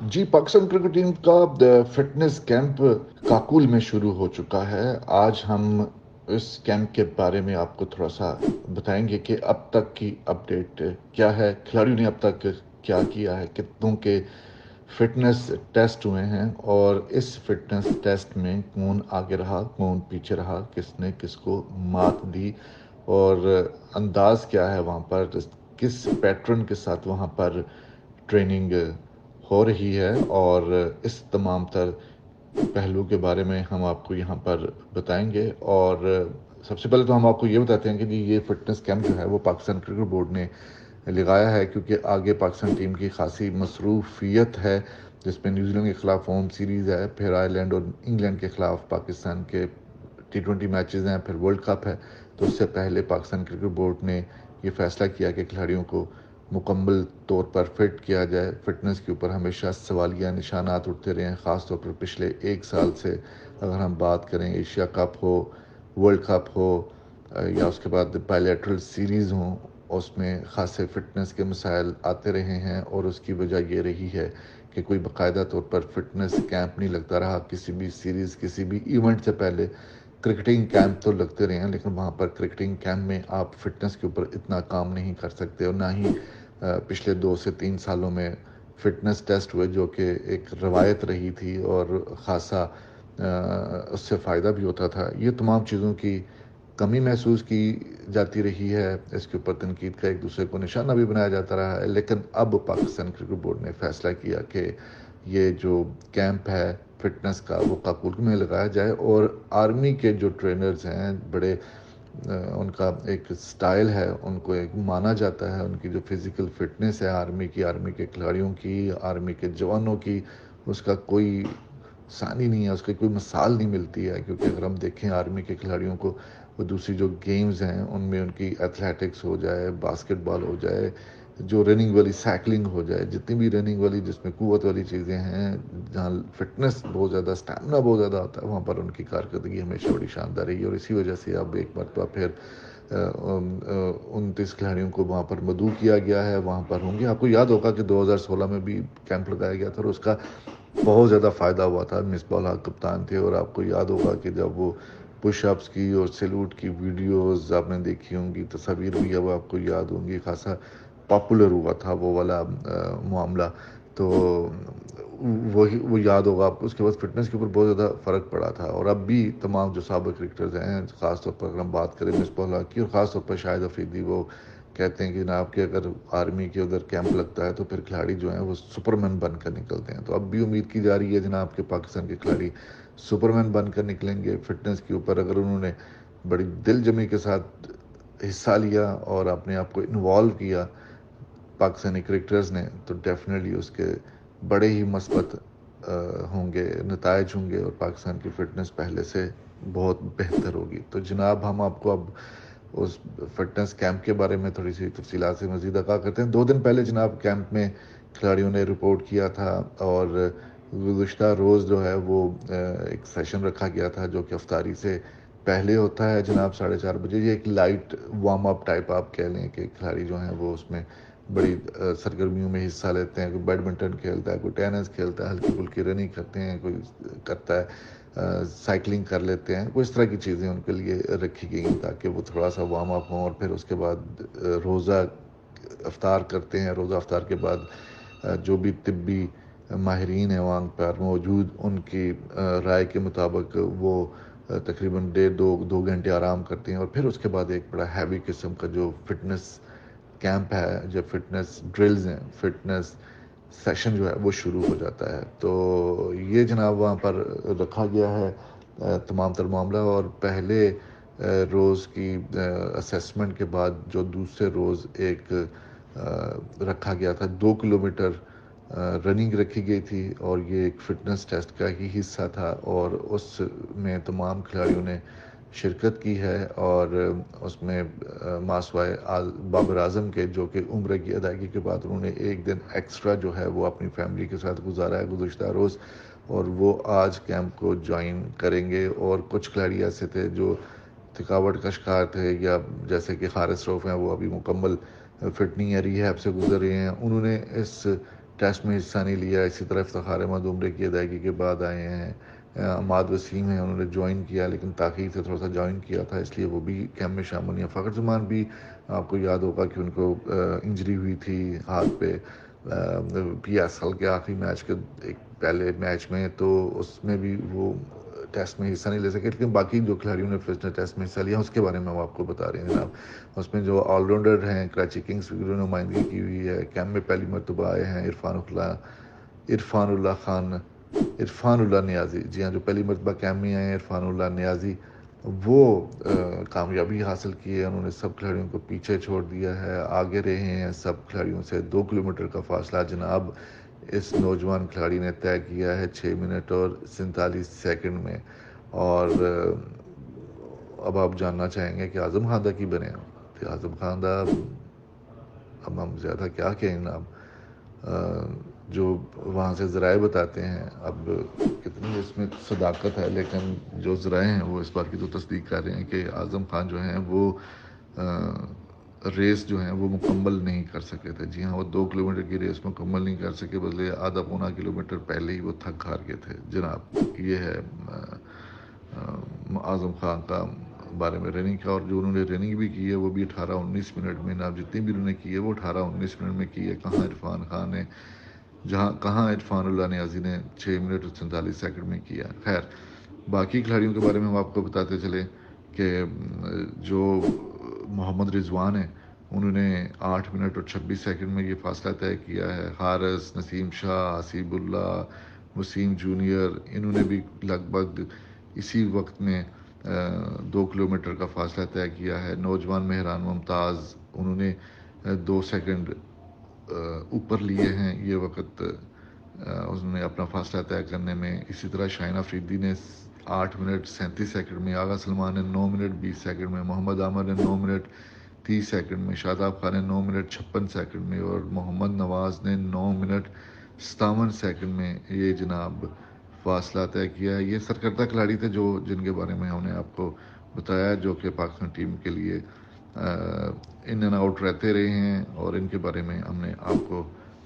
जी, Pakistan cricket team का fitness camp Kakul में शुरू हो चुका है। आज हम इस कैंप के बारे में आपको थोड़ा-सा बताएँगे कि अब तक की अपडेट क्या है, खिलाड़ियों ने अब तक क्या किया है, कितनों के फिटनेस टेस्ट हुए हैं और इस फिटनेस टेस्ट में कौन आगे रहा, कौन पीछे रहा, किसने किसको मात दी और अंदाज़ क्या है वहाँ पर, किस पैटर्न के साथ वहाँ पर ट्रेनिंग हो रही है और इस तमाम तर पहलू के बारे में हम आपको यहाँ पर बताएंगे। और सबसे पहले तो हम आपको ये बताते हैं कि जी ये फिटनेस कैंप जो है वो पाकिस्तान क्रिकेट बोर्ड ने लगाया है क्योंकि आगे पाकिस्तान टीम की खासी मसरूफियत है, जिसमें न्यूजीलैंड के ख़िलाफ़ होम सीरीज़ है, फिर आयरलैंड और इंग्लैंड के ख़िलाफ़ पाकिस्तान के T20 मैचेस हैं, फिर वर्ल्ड कप है। तो उससे पहले पाकिस्तान क्रिकेट बोर्ड ने ये फ़ैसला किया कि खिलाड़ियों को मुकम्मल तौर पर फिट किया जाए। फ़िटनेस के ऊपर हमेशा सवालिया निशानात उठते रहे हैं, ख़ास तौर पर पिछले एक साल से अगर हम बात करें, एशिया कप हो, वर्ल्ड कप हो या उसके बाद बायलैटरल सीरीज़ हों, उसमें ख़ासे फ़िटनेस के मसाइल आते रहे हैं और उसकी वजह ये रही है कि कोई बाकायदा तौर पर फ़िटनेस कैंप नहीं लगता रहा। किसी भी सीरीज़, किसी भी इवेंट से पहले क्रिकेटिंग कैंप तो लगते रहे हैं, लेकिन वहाँ पर क्रिकेटिंग कैंप में आप फिटनेस के ऊपर इतना काम नहीं कर सकते और ना ही पिछले 2 से 3 सालों में फिटनेस टेस्ट हुए, जो कि एक रवायत रही थी और ख़ासा उससे फ़ायदा भी होता था। ये तमाम चीज़ों की कमी महसूस की जाती रही है, इसके ऊपर तनकीद का एक दूसरे को निशाना भी बनाया जाता रहा है, लेकिन अब पाकिस्तान क्रिकेट बोर्ड ने फ़ैसला किया कि ये जो कैंप है फिटनेस का वो काकुल में लगाया जाए और आर्मी के जो ट्रेनर्स हैं बड़े उनका एक स्टाइल है, उनको एक माना जाता है, उनकी जो फिज़िकल फिटनेस है आर्मी की, आर्मी के खिलाड़ियों की, आर्मी के जवानों की, उसका कोई सानी नहीं है, उसकी कोई मिसाल नहीं मिलती है। क्योंकि अगर हम देखें आर्मी के खिलाड़ियों को, वो दूसरी जो गेम्स हैं उनमें उनकी एथलेटिक्स हो जाए, बास्केटबॉल हो जाए, जो रनिंग वाली साइकिलिंग हो जाए, जितनी भी रनिंग वाली जिसमें कुव्वत वाली चीज़ें हैं, जहाँ फिटनेस बहुत ज़्यादा, स्टैमिना बहुत ज़्यादा होता है, वहाँ पर उनकी कारकर्दगी हमेशा बड़ी शानदार रही है और इसी वजह से अब एक मरतबा फिर 29 खिलाड़ियों को वहाँ पर मदऊ किया गया है, वहाँ पर होंगे। आपको याद होगा कि 2016 में भी कैंप लगाया गया था और उसका बहुत ज़्यादा फ़ायदा हुआ था। मिसबाह हक कप्तान थे और आपको याद होगा कि जब वो पुशअप्स की और सैल्यूट की वीडियोस आपने देखी होंगी, तस्वीर भी अब आपको याद होंगी, खासा पॉपुलर हुआ था वो वाला मामला। तो वही वो याद होगा आपको। उसके बाद फिटनेस के ऊपर बहुत ज़्यादा फ़र्क पड़ा था और अब भी तमाम जो साबिक क्रिकेटर्स हैं, ख़ास तौर पर अगर हम बात करें मिसबाह हक की और ख़ास तौर पर शाहिद अफरीदी, वो कहते हैं कि जनाब कि अगर आर्मी के उधर कैंप लगता है तो फिर खिलाड़ी जो हैं वो सुपरमैन बनकर निकलते हैं। तो अब भी उम्मीद की जा रही है जनाब कि पाकिस्तान के खिलाड़ी सुपरमैन बनकर निकलेंगे फिटनेस के ऊपर, अगर उन्होंने बड़ी दिल जमी के साथ हिस्सा लिया और अपने आप को इन्वॉल्व किया पाकिस्तानी क्रिकेटर्स ने, तो डेफिनेटली उसके बड़े ही मस्बत होंगे, नतायज होंगे और पाकिस्तान की फ़िटनेस पहले से बहुत बेहतर होगी। तो जनाब हम आपको अब उस फिटनेस कैंप के बारे में थोड़ी सी तफसीलात से मज़ीद आगाह करते हैं। 2 दिन पहले जनाब कैंप में खिलाड़ियों ने रिपोर्ट किया था और गुज़िश्ता रोज़ जो है वो एक सेशन रखा गया था जो कि अफ्तारी से पहले होता है जनाब 4:30 बजे। ये एक लाइट वार्म अप टाइप आप कह लें कि खिलाड़ी जो हैं वो उसमें बड़ी सरगर्मियों में हिस्सा लेते हैं। कोई बैडमिंटन खेलता है, कोई टेनिस खेलता है, हल्की फुल्की रनिंग करते हैं, कोई करता है साइकिलिंग कर लेते हैं। कोई इस तरह की चीज़ें उनके लिए रखी गई हैं ताकि वो थोड़ा सा वार्म अप हों और फिर उसके बाद रोज़ा अफ्तार करते हैं। रोज़ा अफ्तार के बाद जो भी तिब्बी माहिरीन हैं वहाँ पर मौजूद, उनकी राय के मुताबिक वो तकरीबन 1.5 2 घंटे आराम करते हैं और फिर उसके बाद एक बड़ा हैवी किस्म का जो फिटनेस कैंप है, जो फिटनेस ड्रिल्स हैं, फिटनेस सेशन जो है वो शुरू हो जाता है। तो ये जनाब वहाँ पर रखा गया है तमाम तर मामला। और पहले रोज़ की असेसमेंट के बाद जो दूसरे रोज़ एक रखा गया था, 2 किलोमीटर रनिंग रखी गई थी और ये एक फ़िटनेस टेस्ट का ही हिस्सा था और उसमें तमाम खिलाड़ियों ने शिरकत की है और उसमें मासवाए बाबर आजम के, जो कि उम्र की अदायगी के बाद उन्होंने एक दिन एक्स्ट्रा जो है वो अपनी फैमिली के साथ गुजारा है गुज़श्ता रोज़, और वो आज कैंप को ज्वाइन करेंगे। और कुछ खिलाड़ी ऐसे थे जो थकावट का शिकार थे, या जैसे कि हारिस रऊफ़ हैं, वो अभी मुकम्मल फिट नहीं है, रिहैब से गुजर रहे हैं, उन्होंने इस ٹیسٹ میں حصہ نہیں لیا. اسی طرح افتخار احمد عمرے کی ادائیگی کے بعد آئے ہیں. عماد وسیم ہیں, انہوں نے جوائن کیا لیکن تاخیر سے تھوڑا سا جوائن کیا تھا, اس لیے وہ بھی کیمپ میں شامل نہیں ہیں. فخر زمان بھی آپ کو یاد ہوگا کہ ان کو انجری ہوئی تھی ہاتھ پہ پی ایس ایل کے آخری میچ کے ایک پہلے میچ میں, تو اس میں بھی وہ ٹیسٹ میں حصہ نہیں لے سکے. لیکن باقی جو کھلاڑیوں نے ٹیسٹ میں حصہ لیا اس کے بارے میں ہم آپ کو بتا رہے ہیں جناب. اس میں جو آل راؤنڈر ہیں کراچی کنگز کی نمائندگی کی ہوئی ہے, کیمپ میں پہلی مرتبہ آئے ہیں عرفان اللہ نیازی. جی ہاں, جو پہلی مرتبہ کیمپ میں آئے ہیں عرفان اللہ نیازی, وہ کامیابی حاصل کی ہے. انہوں نے سب کھلاڑیوں کو پیچھے چھوڑ دیا ہے, آگے رہے ہیں سب کھلاڑیوں سے. 2 کلومیٹر کا فاصلہ جناب اس نوجوان کھلاڑی نے طے کیا ہے 6 منٹ اور 47 سیکنڈ میں. اور اب آپ جاننا چاہیں گے کہ اعظم خاندہ کی بنے. اعظم خاندہ اب ہم زیادہ کیا کہیں جناب, جو وہاں سے ذرائع بتاتے ہیں, اب کتنی اس میں صداقت ہے, لیکن جو ذرائع ہیں وہ اس بات کی تو تصدیق کر رہے ہیں کہ اعظم خان جو ہیں وہ ریس جو ہیں وہ مکمل نہیں کر سکے تھے. جی ہاں, وہ 2 کلومیٹر کی ریس مکمل نہیں کر سکے, بدلے آدھا پونا کلومیٹر پہلے ہی وہ تھک ہار گئے تھے جناب. یہ ہے اعظم خان کا بارے میں رننگ کا. اور جو انہوں نے رننگ بھی کی ہے وہ بھی 18-19 منٹ میں. جناب جتنی بھی انہوں نے کی ہے وہ 18-19 منٹ میں کی ہے. کہاں عرفان اللہ نیازی نے 6 منٹ اور 47 سیکنڈ میں کیا. خیر, باقی کھلاڑیوں کے بارے میں ہم آپ کو بتاتے چلے کہ جو محمد رضوان ہیں انہوں نے 8 منٹ اور 26 سیکنڈ میں یہ فاصلہ طے کیا ہے. حارث, نسیم شاہ, حسیب اللہ, وسیم جونیئر, انہوں نے بھی لگ بھگ اسی وقت میں 2 کلومیٹر کا فاصلہ طے کیا ہے. نوجوان مہران ممتاز, انہوں نے 2 سیکنڈ اوپر لیے ہیں یہ وقت انہوں نے اپنا فاصلہ طے کرنے میں. اسی طرح شاہین افریدی نے 8 منٹ 37 سیکنڈ میں, آغا سلمان نے 9 منٹ 20 سیکنڈ میں, محمد عامر نے 9 منٹ 30 سیکنڈ میں, شاداب خان نے 9 منٹ 56 سیکنڈ میں, اور محمد نواز نے 9 منٹ 57 سیکنڈ میں یہ جناب فاصلہ طے کیا ہے. یہ سرکردہ کھلاڑی تھے جن کے بارے میں ہم نے آپ کو بتایا, جو کہ پاکستان ٹیم کے لیے ان اینڈ آؤٹ رہتے رہے ہیں, اور ان کے بارے میں ہم نے آپ کو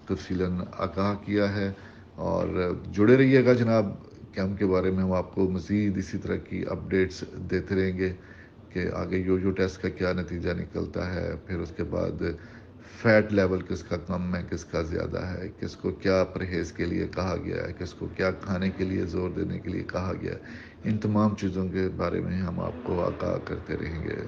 تفصیلاً آگاہ کیا ہے. اور جڑے رہیے گا جناب, کیمپ کے بارے میں ہم آپ کو مزید اسی طرح کی اپڈیٹس دیتے رہیں گے کہ آگے یو ٹیسٹ کا کیا نتیجہ نکلتا ہے, پھر اس کے بعد فیٹ لیول کس کا کم ہے کس کا زیادہ ہے, کس کو کیا پرہیز کے لیے کہا گیا ہے, کس کو کیا کھانے کے لیے زور دینے کے لیے کہا گیا ہے. ان تمام چیزوں کے بارے میں ہم آپ کو آگاہ کرتے رہیں گے.